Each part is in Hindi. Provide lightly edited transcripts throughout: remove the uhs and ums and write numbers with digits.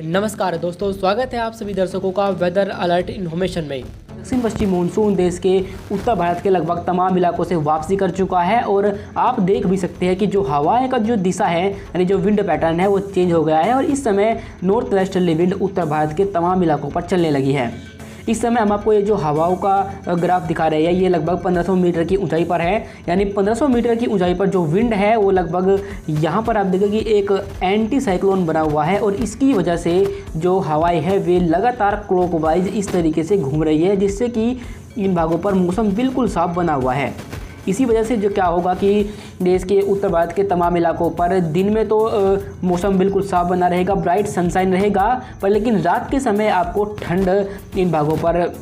नमस्कार दोस्तों, स्वागत है आप सभी दर्शकों का वेदर अलर्ट इन्फॉर्मेशन में। दक्षिण पश्चिम मानसून देश के उत्तर भारत के लगभग तमाम इलाकों से वापसी कर चुका है और आप देख भी सकते हैं कि जो हवाएं का जो दिशा है यानी जो विंड पैटर्न है वो चेंज हो गया है और इस समय नॉर्थ वेस्टर्ली विंड उत्तर भारत के तमाम इलाकों पर चलने लगी है। इस समय हम आपको ये जो हवाओं का ग्राफ दिखा रहे हैं ये लगभग 1500 मीटर की ऊंचाई पर है, यानी 1500 मीटर की ऊंचाई पर जो विंड है वो लगभग यहाँ पर आप देखेंगे कि एक एंटी साइक्लोन बना हुआ है और इसकी वजह से जो हवाएं है वे लगातार क्लॉकवाइज इस तरीके से घूम रही है, जिससे कि इन भागों पर मौसम बिल्कुल साफ बना हुआ है। इसी वजह से जो क्या होगा कि देश के उत्तर भारत के तमाम इलाकों पर दिन में तो मौसम बिल्कुल साफ बना रहेगा, ब्राइट सनशाइन रहेगा, पर लेकिन रात के समय आपको ठंड इन भागों पर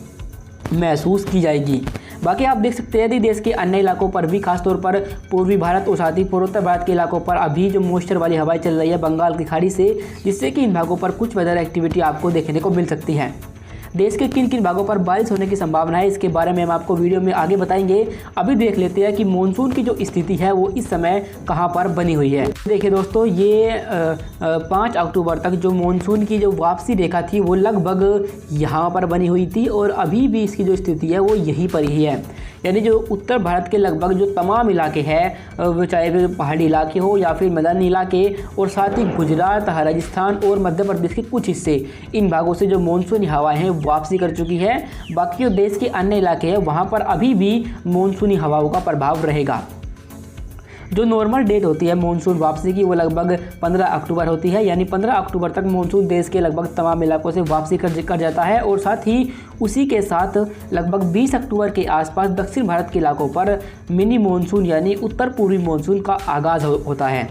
महसूस की जाएगी। बाकी आप देख सकते हैं यदि देश के अन्य इलाकों पर भी, खासतौर पर पूर्वी भारत और साथ ही पूर्वोत्तर भारत के इलाकों पर अभी जो मॉइस्चर वाली हवाएं चल रही है बंगाल की खाड़ी से, जिससे कि इन भागों पर कुछ वेदर एक्टिविटी आपको देखने को मिल सकती है। देश के किन किन भागों पर बारिश होने की संभावना है इसके बारे में हम आपको वीडियो में आगे बताएंगे। अभी देख लेते हैं कि मानसून की जो स्थिति है वो इस समय कहां पर बनी हुई है। देखिए दोस्तों, ये 5 अक्टूबर तक जो मानसून की जो वापसी रेखा थी वो लगभग यहाँ पर बनी हुई थी और अभी भी इसकी जो स्थिति है वो यहीं पर ही है। यानी जो उत्तर भारत के लगभग जो तमाम इलाके हैं, वो चाहे फिर पहाड़ी इलाके हो या फिर मैदानी इलाके, और साथ ही गुजरात, राजस्थान और मध्य प्रदेश के कुछ हिस्से, इन भागों से जो मानसूनी हवाएं हैं वापसी कर चुकी है। बाकी जो देश के अन्य इलाके हैं वहाँ पर अभी भी मानसूनी हवाओं का प्रभाव रहेगा। जो नॉर्मल डेट होती है मानसून वापसी की वो लगभग 15 अक्टूबर होती है, यानी 15 अक्टूबर तक मानसून देश के लगभग तमाम इलाकों से वापसी कर जाता है और साथ ही उसी के साथ लगभग 20 अक्टूबर के आसपास दक्षिण भारत के इलाकों पर मिनी मानसून यानी उत्तर पूर्वी मानसून का आगाज़ होता है।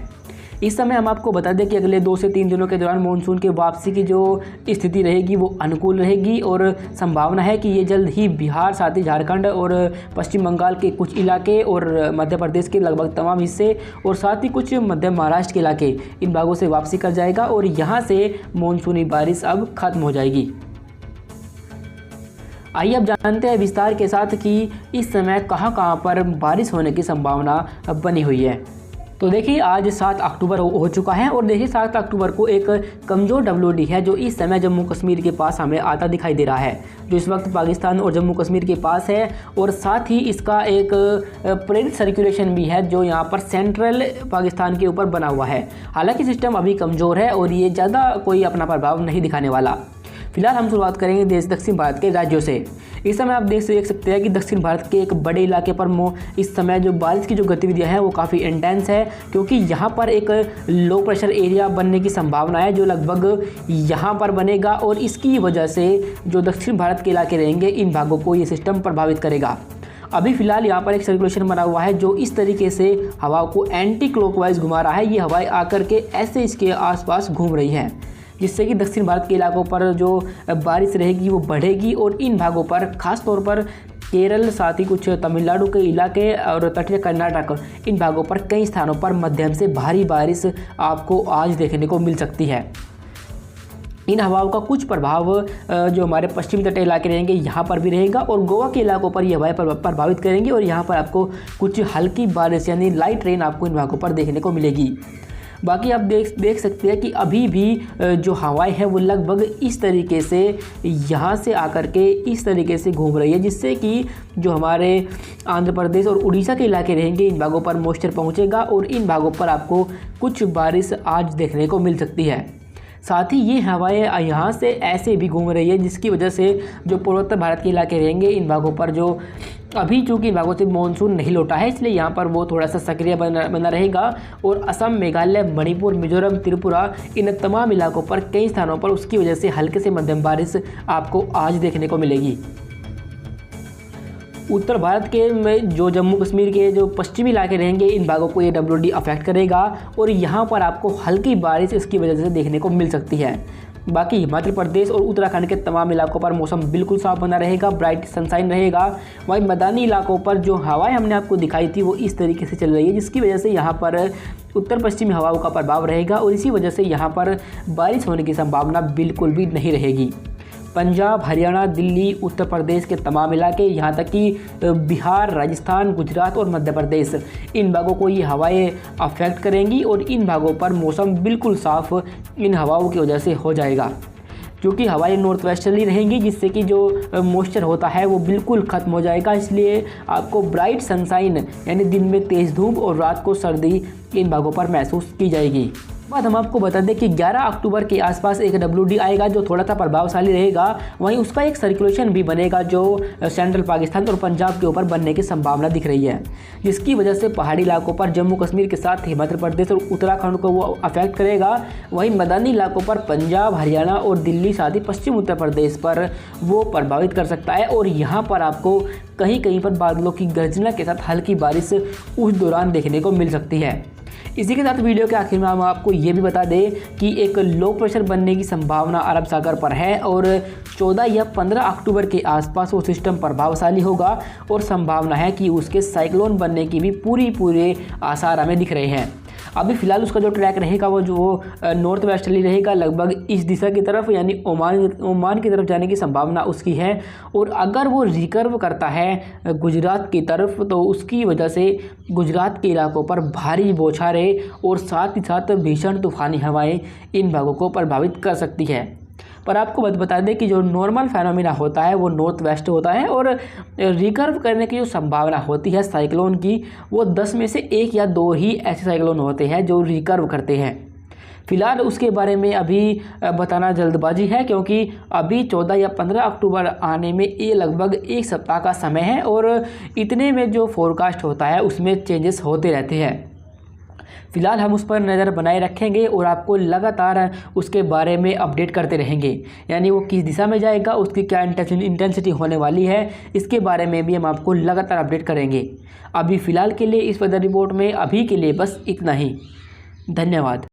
इस समय हम आपको बता दें कि अगले 2 से 3 दिनों के दौरान मानसून के वापसी की जो स्थिति रहेगी वो अनुकूल रहेगी और संभावना है कि ये जल्द ही बिहार, साथ ही झारखंड और पश्चिम बंगाल के कुछ इलाके और मध्य प्रदेश के लगभग तमाम हिस्से और साथ ही कुछ मध्य महाराष्ट्र के इलाके, इन भागों से वापसी कर जाएगा और यहाँ से मानसूनी बारिश अब खत्म हो जाएगी। आइए अब जानते हैं विस्तार के साथ कि इस समय कहाँ पर बारिश होने की संभावना बनी हुई है। तो देखिए, आज 7 अक्टूबर हो चुका है और देखिए 7 अक्टूबर को एक कमज़ोर WD है जो इस समय जम्मू कश्मीर के पास हमें आता दिखाई दे रहा है, जो इस वक्त पाकिस्तान और जम्मू कश्मीर के पास है। और साथ ही इसका एक प्रेरित सर्कुलेशन भी है जो यहाँ पर सेंट्रल पाकिस्तान के ऊपर बना हुआ है। हालांकि सिस्टम अभी कमज़ोर है और ये ज़्यादा कोई अपना प्रभाव नहीं दिखाने वाला। फिलहाल हम शुरुआत करेंगे दक्षिण भारत के राज्यों से। इस समय आप देख सकते हैं कि दक्षिण भारत के एक बड़े इलाके पर इस समय जो बारिश की जो गतिविधियां हैं वो काफ़ी इंटेंस है, क्योंकि यहाँ पर एक लो प्रेशर एरिया बनने की संभावना है जो लगभग यहाँ पर बनेगा और इसकी वजह से जो दक्षिण भारत के इलाके रहेंगे इन भागों को ये सिस्टम प्रभावित करेगा। अभी फ़िलहाल यहाँ पर एक सर्कुलेशन बना हुआ है जो इस तरीके से हवाओं को एंटी क्लॉकवाइज घुमा रहा है। ये हवाएं आकर के ऐसे इसके आसपास घूम रही हैं, जिससे कि दक्षिण भारत के इलाकों पर जो बारिश रहेगी वो बढ़ेगी और इन भागों पर खास तौर पर केरल, साथ ही कुछ तमिलनाडु के इलाके और तटीय कर्नाटक, इन भागों पर कई स्थानों पर मध्यम से भारी बारिश आपको आज देखने को मिल सकती है। इन हवाओं का कुछ प्रभाव जो हमारे पश्चिमी तटीय इलाके रहेंगे यहाँ पर भी रहेगा और गोवा के इलाकों पर ये हवाएं प्रभावित करेंगी और यहाँ पर आपको कुछ हल्की बारिश यानी लाइट रेन आपको इन भागों पर देखने को मिलेगी। बाकी आप देख सकते हैं कि अभी भी जो हवाएं हैं वो लगभग इस तरीके से यहाँ से आकर के इस तरीके से घूम रही है, जिससे कि जो हमारे आंध्र प्रदेश और उड़ीसा के इलाके रहेंगे इन भागों पर मॉइस्चर पहुँचेगा और इन भागों पर आपको कुछ बारिश आज देखने को मिल सकती है। साथ ही ये हवाएं यहाँ से ऐसे भी घूम रही है जिसकी वजह से जो पूर्वोत्तर भारत के इलाके रहेंगे इन भागों पर जो अभी चूँकि इन भागों से मानसून नहीं लौटा है इसलिए यहाँ पर वो थोड़ा सा सक्रिय बना रहेगा और असम, मेघालय, मणिपुर, मिजोरम, त्रिपुरा, इन तमाम इलाकों पर कई स्थानों पर उसकी वजह से हल्के से मध्यम बारिश आपको आज देखने को मिलेगी। उत्तर भारत के में जो जम्मू कश्मीर के जो पश्चिमी इलाके रहेंगे इन भागों को ये WD अफेक्ट करेगा और यहाँ पर आपको हल्की बारिश इसकी वजह से देखने को मिल सकती है। बाकी हिमाचल प्रदेश और उत्तराखंड के तमाम इलाकों पर मौसम बिल्कुल साफ बना रहेगा, ब्राइट सनशाइन रहेगा। वहीं मैदानी इलाकों पर जो हवाएं हमने आपको दिखाई थी वो इस तरीके से चल रही है, जिसकी वजह से यहाँ पर उत्तर पश्चिमी हवाओं का प्रभाव रहेगा और इसी वजह से यहाँ पर बारिश होने की संभावना बिल्कुल भी नहीं रहेगी। पंजाब, हरियाणा, दिल्ली, उत्तर प्रदेश के तमाम इलाके, यहाँ तक कि बिहार, राजस्थान, गुजरात और मध्य प्रदेश, इन भागों को ये हवाएं अफेक्ट करेंगी और इन भागों पर मौसम बिल्कुल साफ़ इन हवाओं की वजह से हो जाएगा, क्योंकि हवाएं नॉर्थ वेस्टर्ली रहेंगी, जिससे कि जो मॉइस्चर होता है वो बिल्कुल ख़त्म हो जाएगा। इसलिए आपको ब्राइट सनशाइन यानी दिन में तेज़ धूप और रात को सर्दी इन भागों पर महसूस की जाएगी। बाद हम आपको बता दें कि 11 अक्टूबर के आसपास एक WD आएगा जो थोड़ा सा प्रभावशाली रहेगा। वहीं उसका एक सर्कुलेशन भी बनेगा जो सेंट्रल पाकिस्तान और पंजाब के ऊपर बनने की संभावना दिख रही है, जिसकी वजह से पहाड़ी इलाकों पर जम्मू कश्मीर के साथ हिमाचल प्रदेश और उत्तराखंड को वो अफेक्ट करेगा। वहीं मैदानी इलाकों पर पंजाब, हरियाणा और दिल्ली साथ ही पश्चिम उत्तर प्रदेश पर वो प्रभावित कर सकता है और यहाँ पर आपको कहीं कहीं पर बादलों की गर्जना के साथ हल्की बारिश उस दौरान देखने को मिल सकती है। इसी के साथ वीडियो के आखिर में हम आपको ये भी बता दें कि एक लो प्रेशर बनने की संभावना अरब सागर पर है और 14 या 15 अक्टूबर के आसपास वो सिस्टम प्रभावशाली होगा और संभावना है कि उसके साइक्लोन बनने की भी पूरे आसार हमें दिख रहे हैं। अभी फ़िलहाल उसका जो ट्रैक रहेगा वो जो नॉर्थ वेस्टर्ली रहेगा, लगभग इस दिशा की तरफ यानी ओमान की तरफ जाने की संभावना उसकी है। और अगर वो रिकर्व करता है गुजरात की तरफ तो उसकी वजह से गुजरात के इलाकों पर भारी बौछारें और साथ ही साथ भीषण तूफ़ानी हवाएं इन भागों को प्रभावित कर सकती है। पर आपको बता दें कि जो नॉर्मल फेनोमेना होता है वो नॉर्थ वेस्ट होता है और रिकर्व करने की जो संभावना होती है साइक्लोन की वो 10 में से 1 या 2 ही ऐसे साइक्लोन होते हैं जो रिकर्व करते हैं। फिलहाल उसके बारे में अभी बताना जल्दबाजी है, क्योंकि अभी 14 या 15 अक्टूबर आने में ये लगभग 1 सप्ताह का समय है और इतने में जो फोरकास्ट होता है उसमें चेंजेस होते रहते हैं। फिलहाल हम उस पर नज़र बनाए रखेंगे और आपको लगातार उसके बारे में अपडेट करते रहेंगे, यानी वो किस दिशा में जाएगा, उसकी क्या इंटेंसिटी होने वाली है, इसके बारे में भी हम आपको लगातार अपडेट करेंगे। अभी फ़िलहाल के लिए इस वेदर रिपोर्ट में अभी के लिए बस इतना ही। धन्यवाद।